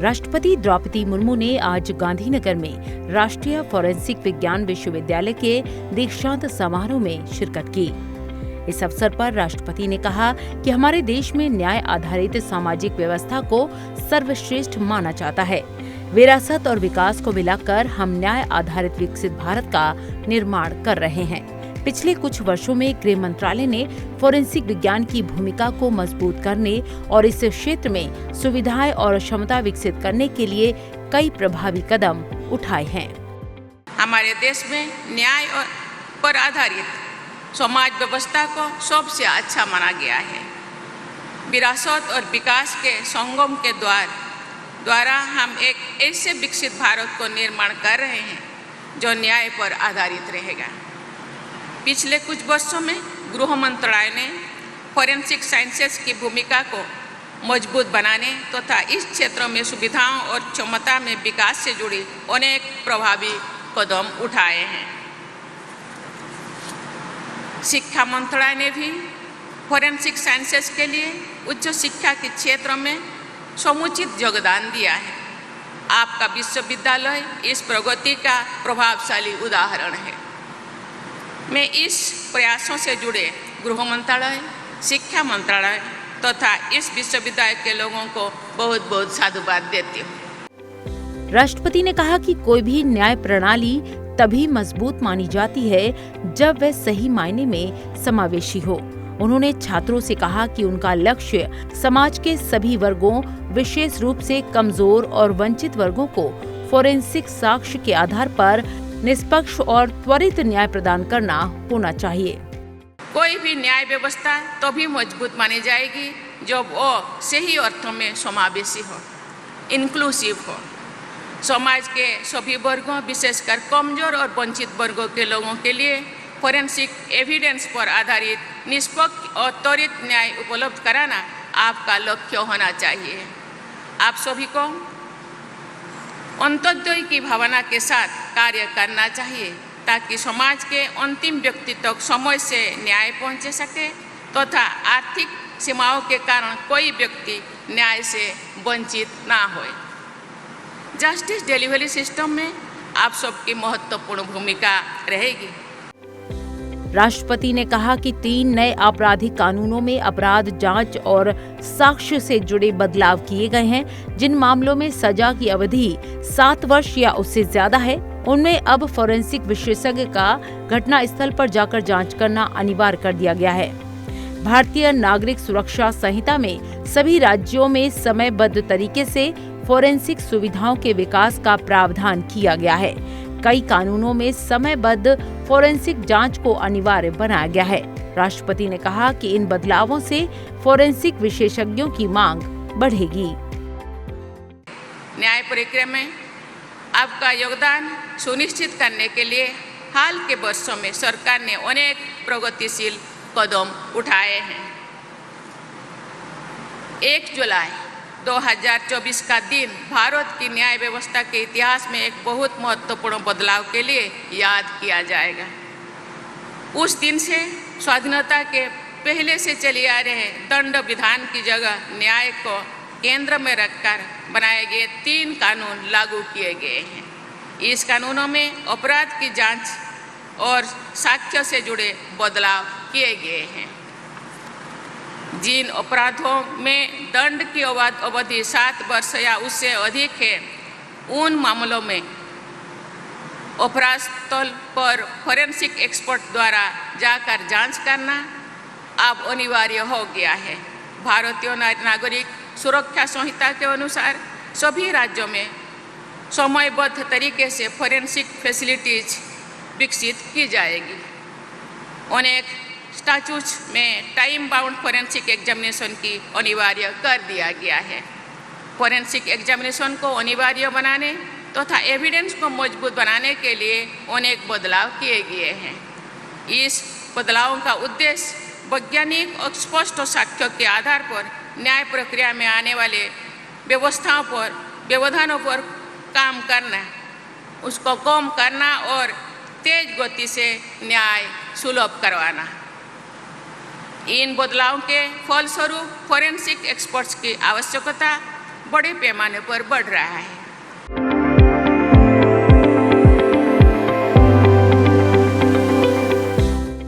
राष्ट्रपति द्रौपदी मुर्मू ने आज गांधीनगर में राष्ट्रीय फोरेंसिक विज्ञान विश्वविद्यालय के दीक्षांत समारोह में शिरकत की। इस अवसर पर राष्ट्रपति ने कहा कि हमारे देश में न्याय आधारित सामाजिक व्यवस्था को सर्वश्रेष्ठ माना जाता है। विरासत और विकास को मिलाकर हम न्याय आधारित विकसित भारत का निर्माण कर रहे हैं। पिछले कुछ वर्षों में गृह मंत्रालय ने फोरेंसिक विज्ञान की भूमिका को मजबूत करने और इस क्षेत्र में सुविधाएं और क्षमता विकसित करने के लिए कई प्रभावी कदम उठाए हैं। हमारे देश में न्याय पर आधारित समाज व्यवस्था को सबसे अच्छा माना गया है। विरासत और विकास के संगम के द्वारा हम एक ऐसे विकसित भारत को निर्माण कर रहे हैं जो न्याय पर आधारित रहेगा। पिछले कुछ वर्षों में गृह मंत्रालय ने फोरेंसिक साइंसेस की भूमिका को मजबूत बनाने तथा इस क्षेत्र में सुविधाओं और क्षमता में विकास से जुड़ी अनेक प्रभावी कदम उठाए हैं। शिक्षा मंत्रालय ने भी फोरेंसिक साइंसेस के लिए उच्च शिक्षा के क्षेत्र में समुचित योगदान दिया है। आपका विश्वविद्यालय इस प्रगति का प्रभावशाली उदाहरण है। मैं इस प्रयासों से जुड़े गृह मंत्रालय, शिक्षा मंत्रालय तथा इस विश्वविद्यालय के लोगों को बहुत बहुत साधुवाद देती हूँ। राष्ट्रपति ने कहा कि कोई भी न्याय प्रणाली तभी मजबूत मानी जाती है जब वह सही मायने में समावेशी हो। उन्होंने छात्रों से कहा कि उनका लक्ष्य समाज के सभी वर्गों, विशेष रूप से कमजोर और वंचित वर्गों को फोरेंसिक साक्ष्य के आधार पर निष्पक्ष और त्वरित न्याय प्रदान करना होना चाहिए। कोई भी न्याय व्यवस्था तभी मजबूत मानी जाएगी जब वो सही अर्थों में समावेशी हो, इंक्लूसिव हो। समाज के सभी वर्गों, विशेषकर कमजोर और वंचित वर्गों के लोगों के लिए फोरेंसिक एविडेंस पर आधारित निष्पक्ष और त्वरित न्याय उपलब्ध कराना आपका लक्ष्य होना चाहिए। आप सभी को अंत्योदय की भावना के साथ कार्य करना चाहिए ताकि समाज के अंतिम व्यक्ति तक समय से न्याय पहुंच सके तथा आर्थिक सीमाओं के कारण कोई व्यक्ति न्याय से वंचित ना हो। जस्टिस डिलीवरी सिस्टम में आप सबकी महत्वपूर्ण भूमिका रहेगी। राष्ट्रपति ने कहा कि 3 नए आपराधिक कानूनों में अपराध जांच और साक्ष्य से जुड़े बदलाव किए गए हैं। जिन मामलों में सजा की अवधि 7 वर्ष या उससे ज्यादा है, उनमें अब फोरेंसिक विशेषज्ञ का घटनास्थल पर जाकर जांच करना अनिवार्य कर दिया गया है। भारतीय नागरिक सुरक्षा संहिता में सभी राज्यों में समयबद्ध तरीके से फोरेंसिक सुविधाओं के विकास का प्रावधान किया गया है। कई कानूनों में समयबद्ध फोरेंसिक जांच को अनिवार्य बनाया गया है। राष्ट्रपति ने कहा कि इन बदलावों से फोरेंसिक विशेषज्ञों की मांग बढ़ेगी। न्याय प्रक्रिया में आपका योगदान सुनिश्चित करने के लिए हाल के वर्षों में सरकार ने अनेक प्रगतिशील कदम उठाए हैं। 1 जुलाई 2024 का दिन भारत की न्याय व्यवस्था के इतिहास में एक बहुत महत्वपूर्ण बदलाव के लिए याद किया जाएगा। उस दिन से स्वाधीनता के पहले से चले आ रहे दंड विधान की जगह न्याय को केंद्र में रखकर बनाए गए 3 कानून लागू किए गए हैं। इस कानूनों में अपराध की जांच और साक्ष्य से जुड़े बदलाव किए गए हैं। जिन अपराधों में दंड की अवधि 7 वर्ष या उससे अधिक है, उन मामलों में अपराध स्थल पर फोरेंसिक एक्सपर्ट द्वारा जाकर जांच करना अब अनिवार्य हो गया है। भारतीय नागरिक सुरक्षा संहिता के अनुसार सभी राज्यों में समयबद्ध तरीके से फोरेंसिक फैसिलिटीज विकसित की जाएगी। अनेक स्टैट्यूट्स में टाइम बाउंड फोरेंसिक एग्जामिनेशन की अनिवार्य कर दिया गया है। फोरेंसिक एग्जामिनेशन को अनिवार्य बनाने तथा एविडेंस को मजबूत बनाने के लिए अनेक बदलाव किए गए हैं। इस बदलावों का उद्देश्य वैज्ञानिक और स्पष्ट साक्ष्यों के आधार पर न्याय प्रक्रिया में आने वाले व्यवधानों पर काम करना, उसको कम करना और तेज गति से न्याय सुलभ करवाना। इन बदलावों के फलस्वरूप फोरेंसिक एक्सपर्ट्स की आवश्यकता बड़े पैमाने पर बढ़ रहा है।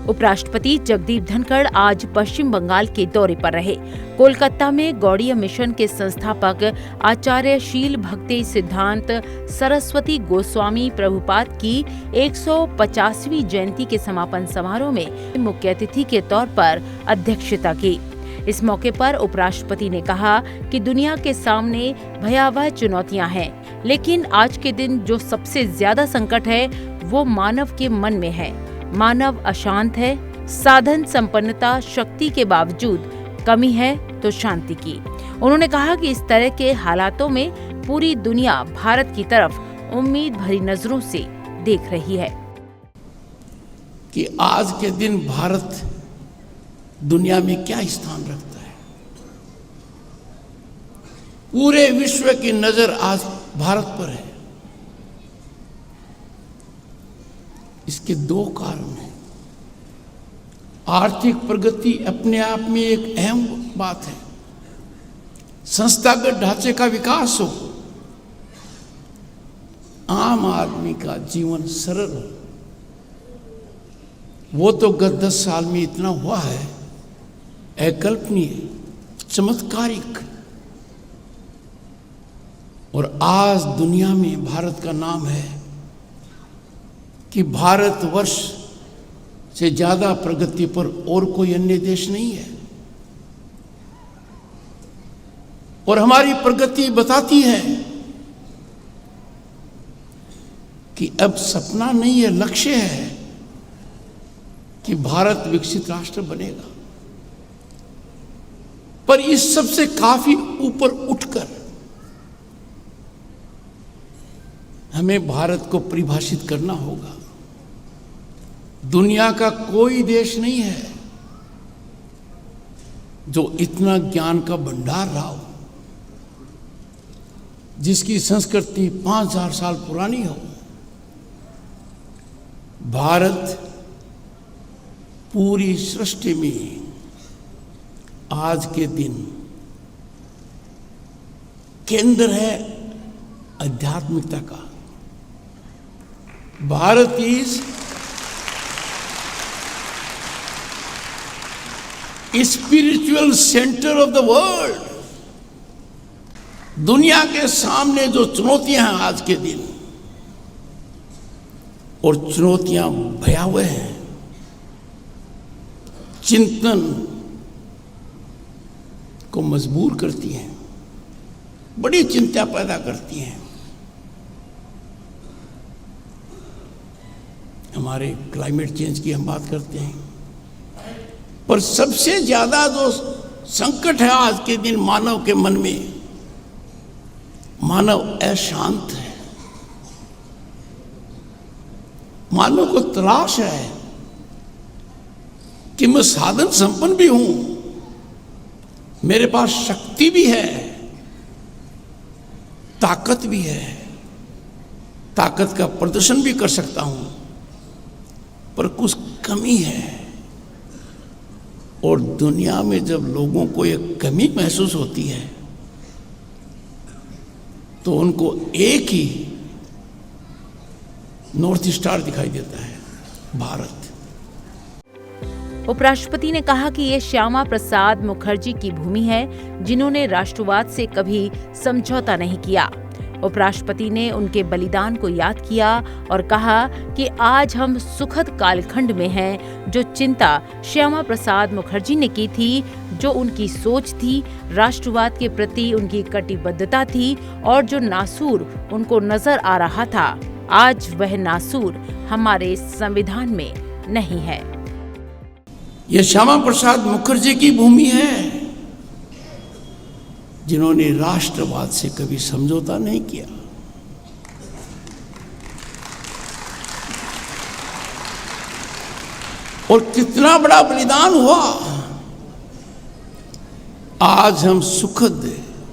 उपराष्ट्रपति जगदीप धनखड़ आज पश्चिम बंगाल के दौरे पर रहे। कोलकाता में गौड़ीय मिशन के संस्थापक आचार्य शील भक्ति सिद्धांत सरस्वती गोस्वामी प्रभुपाद की 150वीं जयंती के समापन समारोह में मुख्य अतिथि के तौर पर अध्यक्षता की। इस मौके पर उपराष्ट्रपति ने कहा कि दुनिया के सामने भयावह चुनौतियां हैं, लेकिन आज के दिन जो सबसे ज्यादा संकट है वो मानव के मन में है। मानव अशांत है, साधन संपन्नता शक्ति के बावजूद कमी है तो शांति की। उन्होंने कहा कि इस तरह के हालातों में पूरी दुनिया भारत की तरफ उम्मीद भरी नजरों से देख रही है कि आज के दिन भारत दुनिया में क्या स्थान रखता है। पूरे विश्व की नजर आज भारत पर है। इसके दो कारण हैं। आर्थिक प्रगति अपने आप में एक अहम बात है। संस्थागत ढांचे का विकास हो, आम आदमी का जीवन सरल हो, वो तो गत 10 साल में इतना हुआ है, अकल्पनीय, चमत्कारिक। और आज दुनिया में भारत का नाम है कि भारतवर्ष से ज्यादा प्रगति पर और कोई अन्य देश नहीं है। और हमारी प्रगति बताती है कि अब सपना नहीं है, लक्ष्य है कि भारत विकसित राष्ट्र बनेगा। पर इस सब से काफी ऊपर उठकर हमें भारत को परिभाषित करना होगा। दुनिया का कोई देश नहीं है जो इतना ज्ञान का भंडार रहा हो, जिसकी संस्कृति 5000 साल पुरानी हो। भारत पूरी सृष्टि में आज के दिन केंद्र है आध्यात्मिकता का। Bharat is spiritual centre of the world. दुनिया के सामने जो चुनौतियां हैं आज के दिन, और चुनौतियां भयावह हैं, चिंतन को मजबूर करती हैं, बड़ी चिंता पैदा करती हैं। हमारे क्लाइमेट चेंज की हम बात करते हैं, पर सबसे ज्यादा जो संकट है आज के दिन मानव के मन में, मानव अशांत है। मानव को तलाश है कि मैं साधन संपन्न भी हूं, मेरे पास शक्ति भी है, ताकत भी है, ताकत का प्रदर्शन भी कर सकता हूं, पर कुछ कमी है। और दुनिया में जब लोगों को एक कमी महसूस होती है तो उनको एक ही नॉर्थ स्टार दिखाई देता है, भारत। उपराष्ट्रपति ने कहा कि ये श्यामा प्रसाद मुखर्जी की भूमि है, जिन्होंने राष्ट्रवाद से कभी समझौता नहीं किया। उपराष्ट्रपति ने उनके बलिदान को याद किया और कहा कि आज हम सुखद कालखंड में हैं। जो चिंता श्यामा प्रसाद मुखर्जी ने की थी, जो उनकी सोच थी, राष्ट्रवाद के प्रति उनकी कटिबद्धता थी, और जो नासूर उनको नजर आ रहा था, आज वह नासूर हमारे संविधान में नहीं है। यह श्यामा प्रसाद मुखर्जी की भूमि है, जिन्होंने राष्ट्रवाद से कभी समझौता नहीं किया। और कितना बड़ा बलिदान हुआ। आज हम सुखद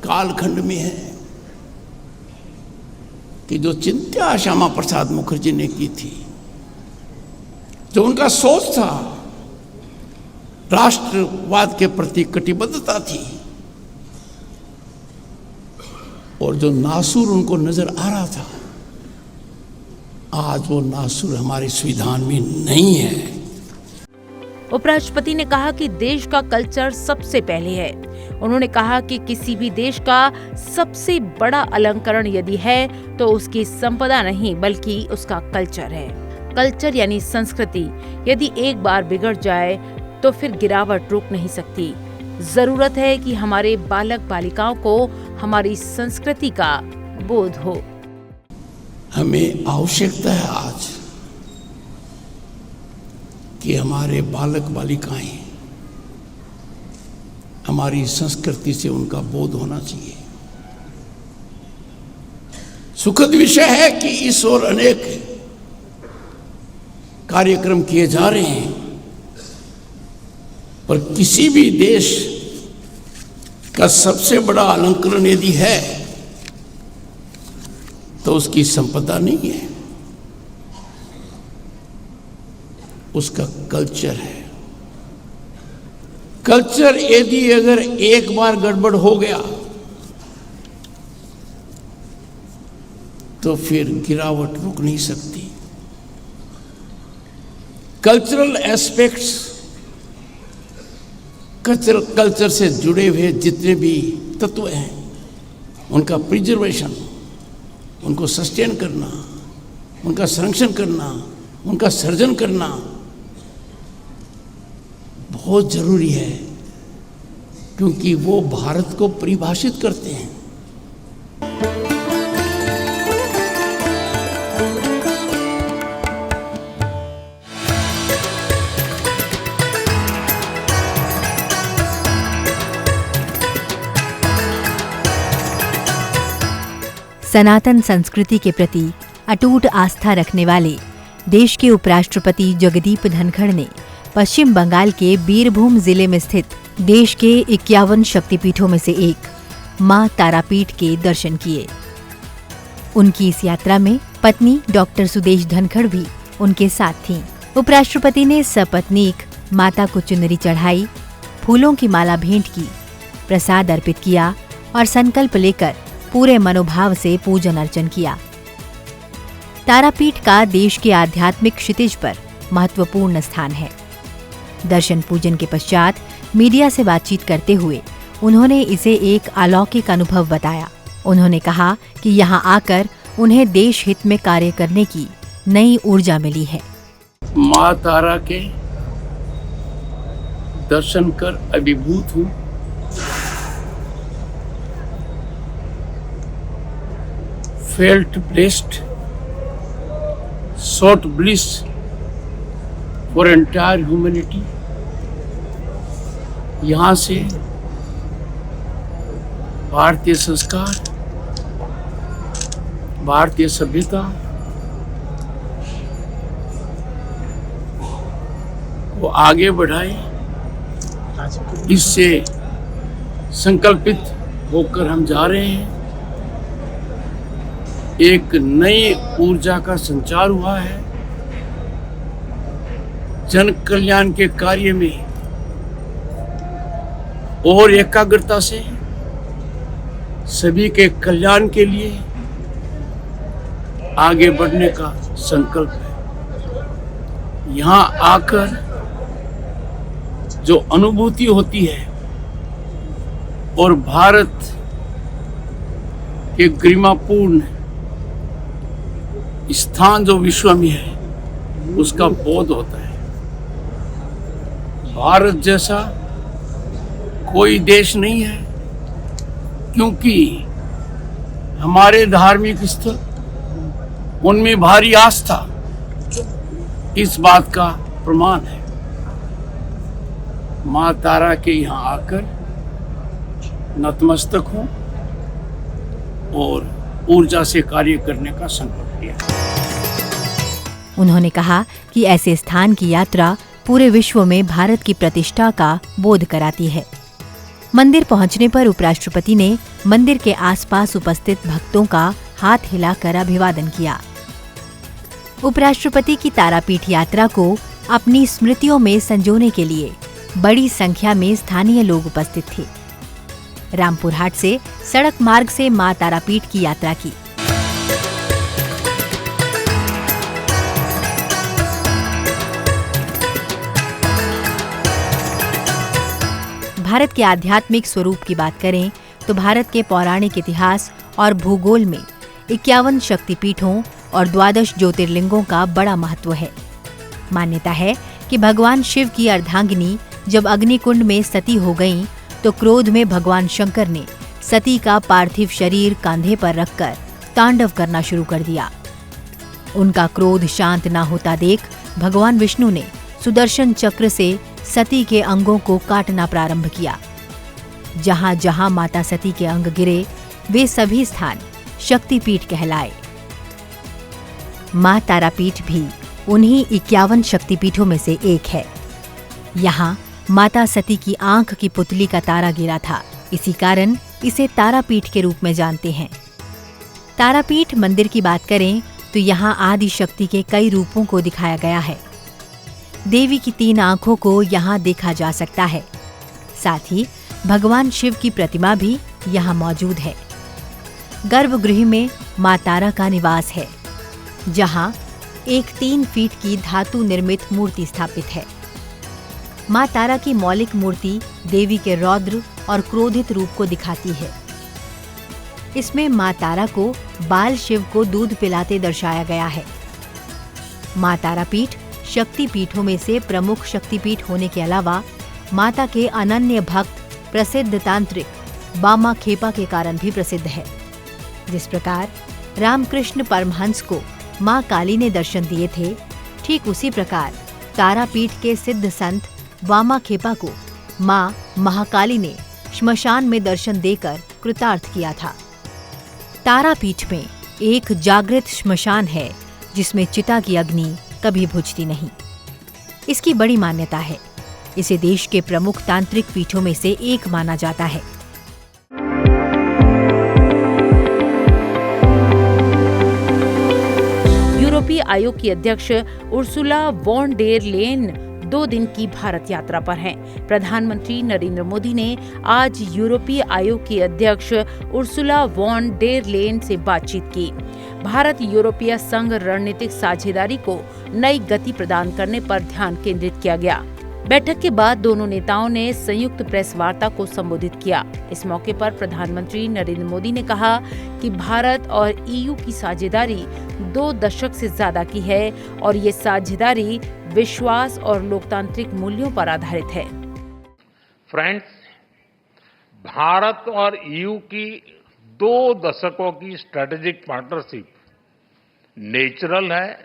कालखंड में हैं कि जो चिंता श्यामा प्रसाद मुखर्जी ने की थी, जो उनका सोच था, राष्ट्रवाद के प्रति कटिबद्धता थी, और जो नासूर उनको नजर आ रहा था, आज वो नासूर हमारे संविधान में नहीं है। उपराष्ट्रपति ने कहा कि देश का कल्चर सबसे पहले है। उन्होंने कहा कि किसी भी देश का सबसे बड़ा अलंकरण यदि है तो उसकी संपदा नहीं बल्कि उसका कल्चर है। कल्चर यानी संस्कृति यदि एक बार बिगड़ जाए तो फिर गिरावट रुक नहीं सकती। जरूरत है कि हमारे बालक बालिकाओं को हमारी संस्कृति का बोध हो। हमें आवश्यकता है आज कि हमारे बालक बालिकाएं हमारी संस्कृति से उनका बोध होना चाहिए। सुखद विषय है कि इस ओर अनेक कार्यक्रम किए जा रहे हैं, पर किसी भी देश का सबसे बड़ा अलंकरण यदि है तो उसकी संपदा नहीं है, उसका कल्चर है। कल्चर यदि अगर एक बार गड़बड़ हो गया तो फिर गिरावट रुक नहीं सकती। कल्चरल एस्पेक्ट्स, कल्चर से जुड़े हुए जितने भी तत्व हैं उनका प्रिजर्वेशन, उनको सस्टेन करना, उनका संरक्षण करना, उनका सर्जन करना बहुत जरूरी है, क्योंकि वो भारत को परिभाषित करते हैं। सनातन संस्कृति के प्रति अटूट आस्था रखने वाले देश के उपराष्ट्रपति जगदीप धनखड़ ने पश्चिम बंगाल के बीरभूम जिले में स्थित देश के 51 शक्तिपीठों में से एक मां तारापीठ के दर्शन किए। उनकी इस यात्रा में पत्नी डॉक्टर सुदेश धनखड़ भी उनके साथ थीं। उपराष्ट्रपति ने सपत्नीक माता को चुनरी चढ़ाई, फूलों की माला भेंट की, प्रसाद अर्पित किया और संकल्प लेकर पूरे मनोभाव से पूजन अर्चन किया। तारापीठ का देश के आध्यात्मिक क्षितिज पर महत्वपूर्ण स्थान है। दर्शन पूजन के पश्चात मीडिया से बातचीत करते हुए उन्होंने इसे एक अलौकिक अनुभव बताया। उन्होंने कहा कि यहाँ आकर उन्हें देश हित में कार्य करने की नई ऊर्जा मिली है। माँ तारा के दर्शन कर अभिभूत हूँ। Felt blessed, sought bliss for entire humanity। यहाँ से भारतीय संस्कार, भारतीय सभ्यता को आगे बढ़ाए, इससे संकल्पित होकर हम जा रहे हैं। एक नई ऊर्जा का संचार हुआ है। जन कल्याण के कार्य में और एकाग्रता से सभी के कल्याण के लिए आगे बढ़ने का संकल्प है। यहाँ आकर जो अनुभूति होती है और भारत के गरिमापूर्ण स्थान जो विश्व में है उसका बोध होता है। भारत जैसा कोई देश नहीं है, क्योंकि हमारे धार्मिक स्थल उनमें भारी आस्था इस बात का प्रमाण है। माँ तारा के यहाँ आकर नतमस्तक हूँ और ऊर्जा से कार्य करने का संकल्प लिया। उन्होंने कहा कि ऐसे स्थान की यात्रा पूरे विश्व में भारत की प्रतिष्ठा का बोध कराती है। मंदिर पहुंचने पर उपराष्ट्रपति ने मंदिर के आसपास उपस्थित भक्तों का हाथ हिलाकर अभिवादन किया। उपराष्ट्रपति की तारापीठ यात्रा को अपनी स्मृतियों में संजोने के लिए बड़ी संख्या में स्थानीय लोग उपस्थित थे। रामपुर हाट से सड़क मार्ग से मां तारापीठ की यात्रा की। भारत के आध्यात्मिक स्वरूप की बात करें तो भारत के पौराणिक इतिहास और भूगोल में 51 शक्तिपीठों और 12 ज्योतिर्लिंगों का बड़ा महत्व है। मान्यता है कि भगवान शिव की अर्धांगिनी जब अग्निकुंड में सती हो गईं, तो क्रोध में भगवान शंकर ने सती का पार्थिव शरीर कंधे पर रखकर तांडव करना शुरू कर दिया। उनका क्रोध शांत न होता देख भगवान विष्णु ने सुदर्शन चक्र से सती के अंगों को काटना प्रारंभ किया। जहां जहां माता सती के अंग गिरे, वे सभी स्थान शक्तिपीठ कहलाए। मां तारापीठ भी उन्हीं 51 शक्तिपीठों में से एक है। यहाँ माता सती की आंख की पुतली का तारा गिरा था, इसी कारण इसे तारापीठ के रूप में जानते हैं। तारापीठ मंदिर की बात करें तो यहाँ आदि शक्ति के कई रूपों को दिखाया गया है। देवी की 3 आंखों को यहाँ देखा जा सकता है। साथ ही भगवान शिव की प्रतिमा भी यहाँ मौजूद है। गर्भगृह में मां तारा का निवास है, जहाँ एक 3 फीट की धातु निर्मित मूर्ति स्थापित है। मां तारा की मौलिक मूर्ति देवी के रौद्र और क्रोधित रूप को दिखाती है। इसमें मां तारा को बाल शिव को दूध पिलाते दर्शाया गया है। मां तारापीठ शक्ति पीठों में से प्रमुख शक्तिपीठ होने के अलावा माता के अनन्य भक्त प्रसिद्ध तांत्रिक बामा खेपा के कारण भी प्रसिद्ध है। जिस प्रकार रामकृष्ण परमहंस को मां काली ने दर्शन दिए थे, ठीक उसी प्रकार तारापीठ के सिद्ध संत वामा खेपा को मां महाकाली ने श्मशान में दर्शन देकर कृतार्थ किया था। तारापीठ में एक जागृत श्मशान है, जिसमें चिता की अग्नि कभी बुझती नहीं। इसकी बड़ी मान्यता है। इसे देश के प्रमुख तांत्रिक पीठों में से एक माना जाता है। यूरोपीय आयोग की अध्यक्ष उर्सुला वॉन डेर लेन 2 दिन की भारत यात्रा पर हैं। प्रधानमंत्री नरेंद्र मोदी ने आज यूरोपीय आयोग की अध्यक्ष उर्सुला वॉन डेर लेन से बातचीत की। भारत यूरोपीय संघ रणनीतिक साझेदारी को नई गति प्रदान करने पर ध्यान केंद्रित किया गया। बैठक के बाद दोनों नेताओं ने संयुक्त प्रेस वार्ता को संबोधित किया। इस मौके पर प्रधानमंत्री नरेंद्र मोदी ने कहा कि भारत और ईयू की साझेदारी 2 दशक से ज्यादा की है और ये साझेदारी विश्वास और लोकतांत्रिक मूल्यों पर आधारित है। फ्रेंड्स, भारत और ईयू की 2 दशकों की स्ट्रेटेजिक पार्टनरशिप नेचुरल है,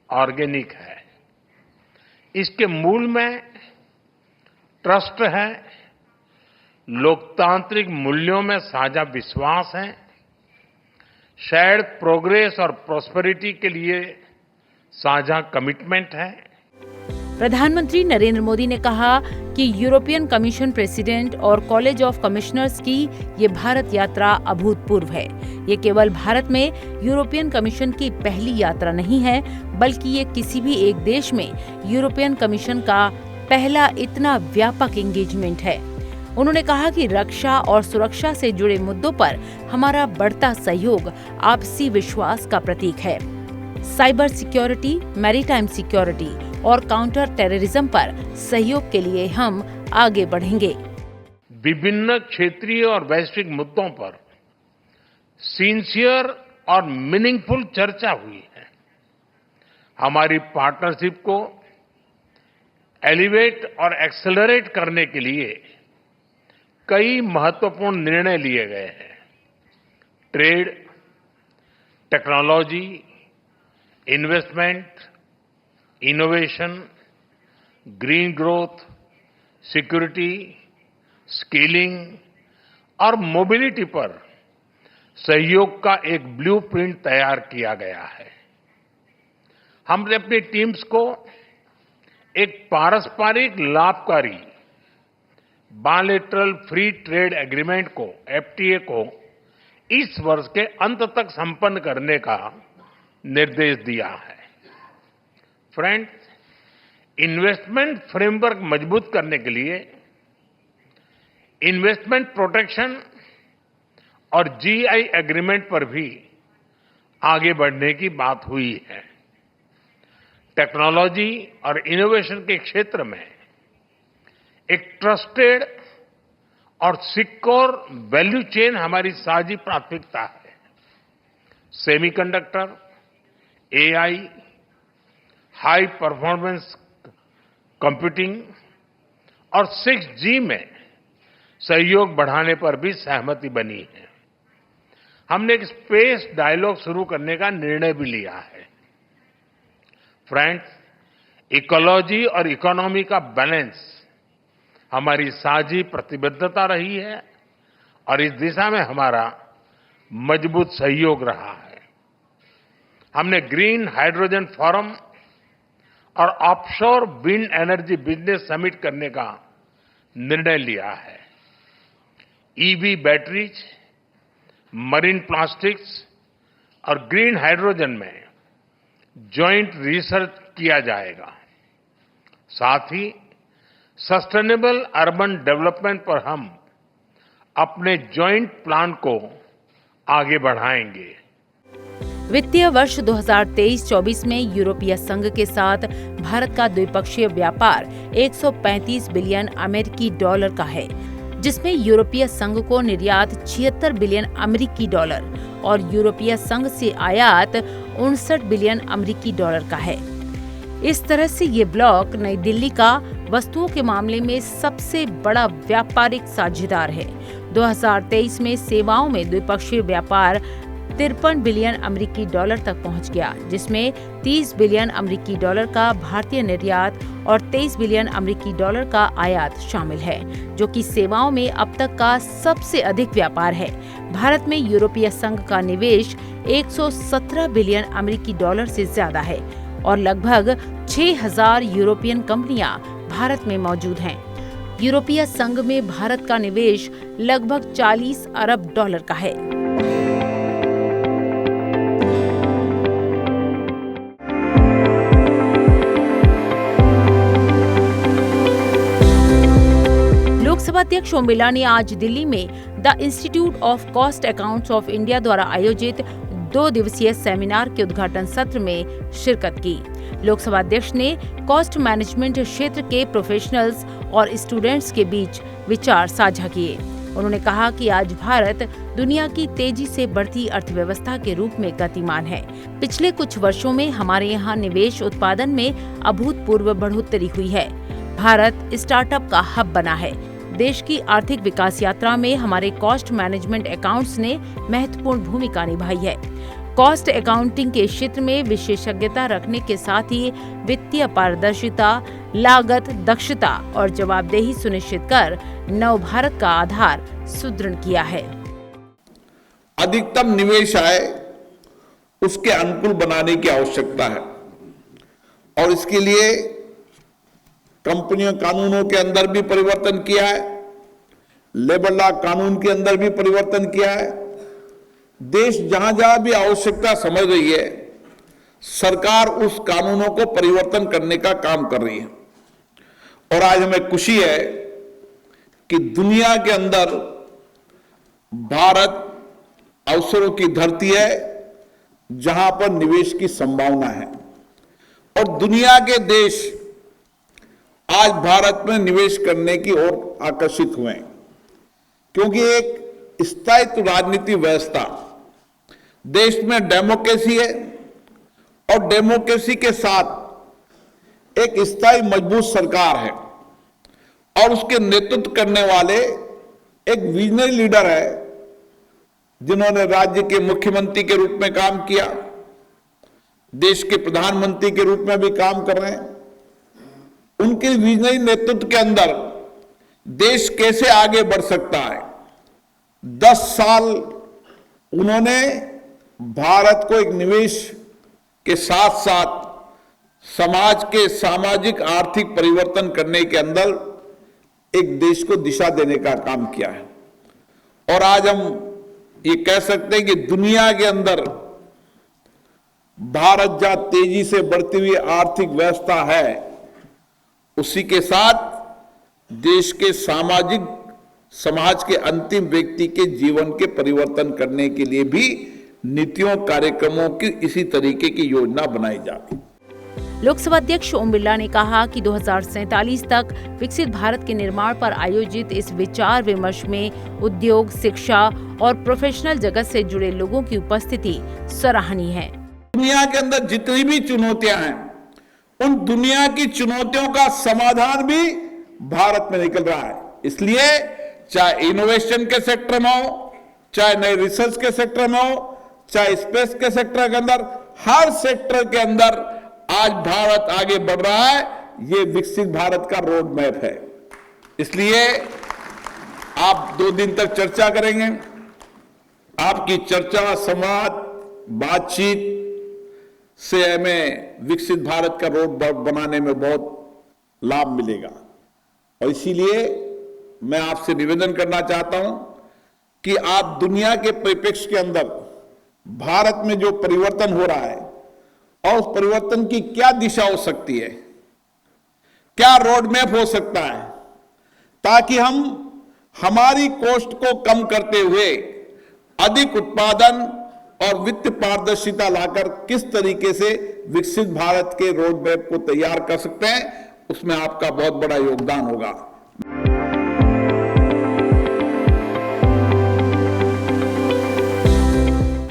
ऑर्गेनिक है। इसके मूल में ट्रस्ट है, लोकतांत्रिक मूल्यों में साझा विश्वास है, शेयर्ड प्रोग्रेस और प्रॉस्पेरिटी के लिए साझा कमिटमेंट है। प्रधानमंत्री नरेंद्र मोदी ने कहा कि यूरोपियन कमीशन प्रेसिडेंट और कॉलेज ऑफ कमिश्नर्स की ये भारत यात्रा अभूतपूर्व है। ये केवल भारत में यूरोपियन कमीशन की पहली यात्रा नहीं है, बल्कि ये किसी भी एक देश में यूरोपियन कमीशन का पहला इतना व्यापक एंगेजमेंट है। उन्होंने कहा कि रक्षा और सुरक्षा से जुड़े मुद्दों पर हमारा बढ़ता सहयोग आपसी विश्वास का प्रतीक है। साइबर सिक्योरिटी, मैरीटाइम सिक्योरिटी और काउंटर टेररिज्म पर सहयोग के लिए हम आगे बढ़ेंगे। विभिन्न क्षेत्रीय और वैश्विक मुद्दों पर सिंसियर और मीनिंगफुल चर्चा हुई है। हमारी पार्टनरशिप को एलिवेट और एक्सेलरेट करने के लिए कई महत्वपूर्ण निर्णय लिए गए हैं। Trade, technology, investment, innovation, green growth, security, skilling और मोबिलिटी पर सहयोग का एक ब्लूप्रिंट तैयार किया गया है। हमने अपनी टीम्स को एक पारस्परिक लाभकारी बायलैटरल फ्री ट्रेड एग्रीमेंट को, एफटीए को इस वर्ष के अंत तक संपन्न करने का निर्देश दिया है। फ्रेंड्स, इन्वेस्टमेंट फ्रेमवर्क मजबूत करने के लिए इन्वेस्टमेंट प्रोटेक्शन और जीआई एग्रीमेंट पर भी आगे बढ़ने की बात हुई है। टेक्नोलॉजी और इनोवेशन के क्षेत्र में एक ट्रस्टेड और सिक्योर वैल्यू चेन हमारी साझी प्राथमिकता है। Semiconductor, AI, high performance computing और 6G में सहयोग बढ़ाने पर भी सहमति बनी है। हमने एक स्पेस डायलॉग शुरू करने का निर्णय भी लिया है। फ्रेंड्स, इकोलॉजी और इकोनॉमी का बैलेंस हमारी साझी प्रतिबद्धता रही है और इस दिशा में हमारा मजबूत सहयोग रहा है। हमने ग्रीन हाइड्रोजन फोरम और offshore wind energy business summit करने का निर्णय लिया है। ईवी बैटरीज, मरीन प्लास्टिक्स और ग्रीन हाइड्रोजन में जॉइंट रिसर्च किया जाएगा। साथ ही सस्टेनेबल अर्बन डेवलपमेंट पर हम अपने जॉइंट प्लान को आगे बढ़ाएंगे। वित्तीय वर्ष 2023-24 में यूरोपीय संघ के साथ भारत का द्विपक्षीय व्यापार 135 बिलियन अमेरिकी डॉलर का है, जिसमें यूरोपीय संघ को निर्यात 76 बिलियन अमेरिकी डॉलर और यूरोपीय संघ से आयात 59 बिलियन अमेरिकी डॉलर का है। इस तरह से ये ब्लॉक नई दिल्ली का वस्तुओं के मामले में सबसे बड़ा व्यापारिक साझेदार है। 2023 में सेवाओं में द्विपक्षीय व्यापार 53 बिलियन अमेरिकी डॉलर तक पहुंच गया, जिसमें 30 बिलियन अमेरिकी डॉलर का भारतीय निर्यात और 23 बिलियन अमेरिकी डॉलर का आयात शामिल है, जो कि सेवाओं में अब तक का सबसे अधिक व्यापार है। भारत में यूरोपीय संघ का निवेश 117 बिलियन अमेरिकी डॉलर से ज्यादा है और लगभग 6000 यूरोपियन कंपनियां भारत में मौजूद हैं। यूरोपीय संघ में भारत का निवेश लगभग 40 अरब डॉलर का है। लोकसभा अध्यक्ष ओम बिरला ने आज दिल्ली में the institute of cost accounts of India द्वारा आयोजित 2 दिवसीय सेमिनार के उद्घाटन सत्र में शिरकत की। लोकसभा अध्यक्ष ने कॉस्ट मैनेजमेंट क्षेत्र के प्रोफेशनल्स और स्टूडेंट्स के बीच विचार साझा किए। उन्होंने कहा कि आज भारत दुनिया की तेजी से बढ़ती अर्थव्यवस्था के रूप में गतिमान है। पिछले कुछ वर्षों में हमारे यहाँ निवेश उत्पादन में अभूतपूर्व बढ़ोतरी हुई है। भारत स्टार्टअप का हब बना है। देश की आर्थिक विकास यात्रा में हमारे कॉस्ट मैनेजमेंट अकाउंट्स ने महत्वपूर्ण भूमिका निभाई है। कॉस्ट अकाउंटिंग के क्षेत्र में विशेषज्ञता रखने के साथ ही वित्तीय पारदर्शिता, लागत, दक्षता और जवाबदेही सुनिश्चित कर नव भारत का आधार सुदृढ़ किया है। अधिकतम निवेश आय उसके अनुकूल बनाने की आवश्यकता है और इसके लिए कंपनियों कानूनों के अंदर भी परिवर्तन किया है, लेबर लॉ कानून के अंदर भी परिवर्तन किया है। देश जहां जहां भी आवश्यकता समझ रही है, सरकार उस कानूनों को परिवर्तन करने का काम कर रही है। और आज हमें खुशी है कि दुनिया के अंदर भारत अवसरों की धरती है जहां पर निवेश की संभावना है और दुनिया के देश आज भारत में निवेश करने की ओर आकर्षित हुए हैं, क्योंकि एक स्थायित्व राजनीति व्यवस्था, देश में डेमोक्रेसी है और डेमोक्रेसी के साथ एक स्थायी मजबूत सरकार है और उसके नेतृत्व करने वाले एक विजनरी लीडर है जिन्होंने राज्य के मुख्यमंत्री के रूप में काम किया, देश के प्रधानमंत्री के रूप में भी काम कर रहे हैं। उनके विजनरी नेतृत्व के अंदर देश कैसे आगे बढ़ सकता है, 10 साल उन्होंने भारत को एक निवेश के साथ साथ समाज के सामाजिक आर्थिक परिवर्तन करने के अंदर एक देश को दिशा देने का काम किया है। और आज हम ये कह सकते हैं कि दुनिया के अंदर भारत जहां तेजी से बढ़ती हुई आर्थिक व्यवस्था है, उसी के साथ देश के सामाजिक समाज के अंतिम व्यक्ति के जीवन के परिवर्तन करने के लिए भी नीतियों कार्यक्रमों की इसी तरीके की योजना बनाई जाती। लोकसभा अध्यक्ष ओम बिरला ने कहा कि 2047 तक विकसित भारत के निर्माण पर आयोजित इस विचार विमर्श में उद्योग, शिक्षा और प्रोफेशनल जगत से जुड़े लोगों की उपस्थिति सराहनीय है। दुनिया के अंदर जितनी भी चुनौतियां हैं, उन दुनिया की चुनौतियों का समाधान भी भारत में निकल रहा है। इसलिए चाहे इनोवेशन के सेक्टर में हो, चाहे नए रिसर्च के सेक्टर में हो, चाहे स्पेस के सेक्टर के अंदर, हर सेक्टर के अंदर आज भारत आगे बढ़ रहा है। ये विकसित भारत का रोड मैप है। इसलिए आप 2 दिन तक चर्चा करेंगे। आपकी चर्चा, संवाद, बातचीत से हमें विकसित भारत का रोड बनाने में बहुत लाभ मिलेगा। और इसीलिए मैं आपसे निवेदन करना चाहता हूं कि आप दुनिया के परिप्रेक्ष्य के अंदर भारत में जो परिवर्तन हो रहा है और उस परिवर्तन की क्या दिशा हो सकती है, क्या रोड मैप हो सकता है, ताकि हम हमारी कॉस्ट को कम करते हुए अधिक उत्पादन और वित्त पारदर्शिता लाकर किस तरीके से विकसित भारत के रोड मैप को तैयार कर सकते हैं, उसमें आपका बहुत बड़ा योगदान होगा।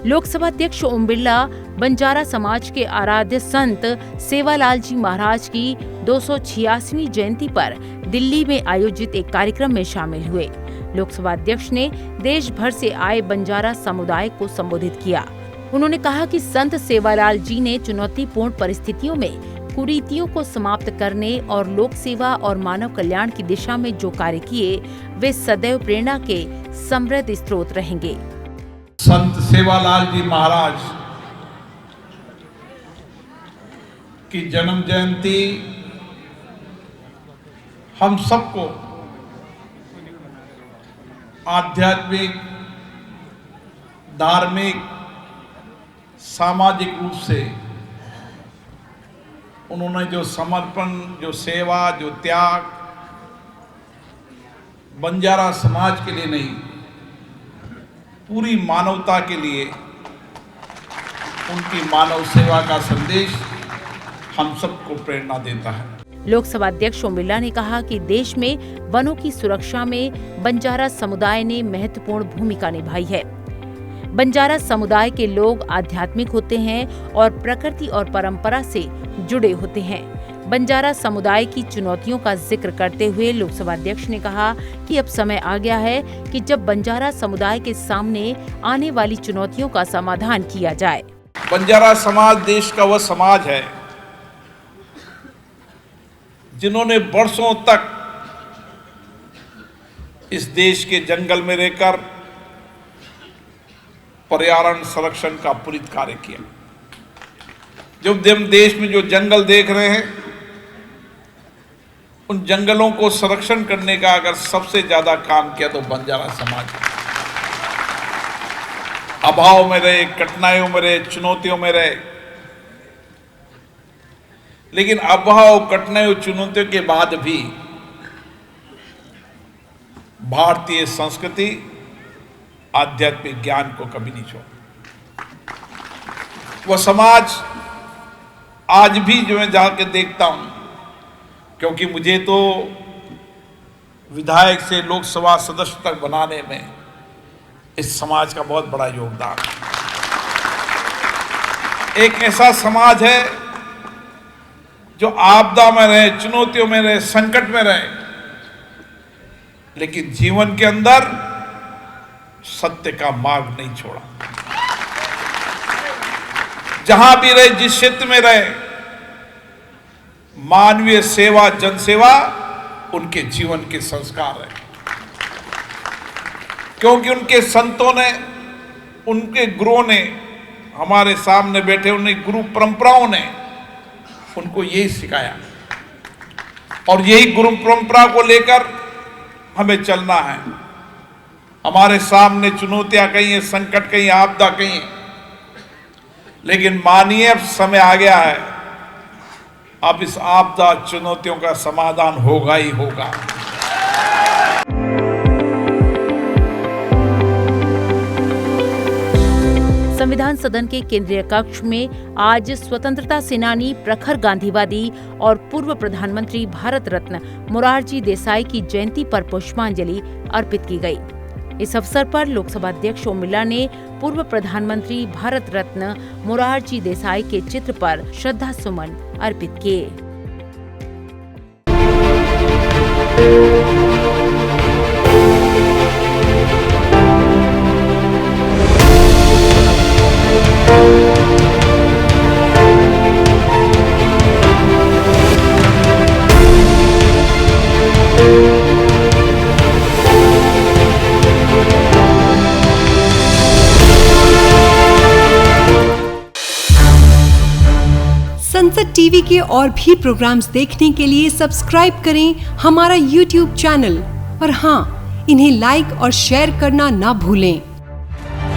लोकसभा अध्यक्ष ओम बिरला बंजारा समाज के आराध्य संत सेवालाल जी महाराज की 286वीं जयंती पर दिल्ली में आयोजित एक कार्यक्रम में शामिल हुए। लोकसभा अध्यक्ष ने देश भर से आए बंजारा समुदाय को संबोधित किया। उन्होंने कहा कि संत सेवालाल जी ने चुनौतीपूर्ण परिस्थितियों में कुरीतियों को समाप्त करने और लोक सेवा और मानव कल्याण की दिशा में जो कार्य किए, वे सदैव प्रेरणा के समृद्ध स्रोत रहेंगे। संत सेवालाल जी महाराज की जन्म जयंती हम सबको आध्यात्मिक, धार्मिक, सामाजिक रूप से उन्होंने जो समर्पण, जो सेवा, जो त्याग बंजारा समाज के लिए नहीं, पूरी मानवता के लिए उनकी मानव सेवा का संदेश हम सबको प्रेरणा देता है। लोकसभा अध्यक्ष ओम बिरला ने कहा कि देश में वनों की सुरक्षा में बंजारा समुदाय ने महत्वपूर्ण भूमिका निभाई है। बंजारा समुदाय के लोग आध्यात्मिक होते हैं और प्रकृति और परंपरा से जुड़े होते हैं। बंजारा समुदाय की चुनौतियों का जिक्र करते हुए लोकसभा अध्यक्ष ने कहा कि अब समय आ गया है कि जब बंजारा समुदाय के सामने आने वाली चुनौतियों का समाधान किया जाए। बंजारा समाज देश का वह समाज है जिन्होंने वर्षों तक इस देश के जंगल में रहकर पर्यावरण संरक्षण का पूरी कार्य किया। जो हम देश में जो जंगल देख रहे हैं, उन जंगलों को संरक्षण करने का अगर सबसे ज्यादा काम किया तो बंजारा समाज है। अभाव में रहे, कठिनाइयों में रहे, चुनौतियों में रहे, लेकिन अभाव, कठिनाइयों, चुनौतियों के बाद भी भारतीय संस्कृति, आध्यात्मिक ज्ञान को कभी नहीं छोड़ा। वह समाज आज भी जो मैं जाकर देखता हूं, क्योंकि मुझे तो विधायक से लोकसभा सदस्य तक बनाने में इस समाज का बहुत बड़ा योगदान है। एक ऐसा समाज है जो आपदा में रहे, चुनौतियों में रहे, संकट में रहे, लेकिन जीवन के अंदर सत्य का मार्ग नहीं छोड़ा। जहां भी रहे, जिस क्षेत्र में रहे, मानवीय सेवा, जनसेवा उनके जीवन के संस्कार है। क्योंकि उनके संतों ने, उनके गुरुओं ने, हमारे सामने बैठे उन्हें गुरु परंपराओं ने उनको यही सिखाया और यही गुरु परंपरा को लेकर हमें चलना है। हमारे सामने चुनौतियां कहीं हैं, संकट कहीं, आपदा कहीं, लेकिन मानिए अब समय आ गया है, अब इस आपदा चुनौतियों का समाधान होगा ही होगा। संविधान सदन के केंद्रीय कक्ष में आज स्वतंत्रता सेनानी, प्रखर गांधीवादी और पूर्व प्रधानमंत्री भारत रत्न मोरारजी देसाई की जयंती पर पुष्पांजलि अर्पित की गई। इस अवसर पर लोकसभा अध्यक्ष ओम बिरला ने पूर्व प्रधानमंत्री भारत रत्न मोरारजी देसाई के चित्र पर श्रद्धा सुमन अर्पित किए। संसद टीवी के और भी प्रोग्राम्स देखने के लिए सब्सक्राइब करें हमारा YouTube चैनल और हाँ, इन्हें लाइक और शेयर करना ना भूलें।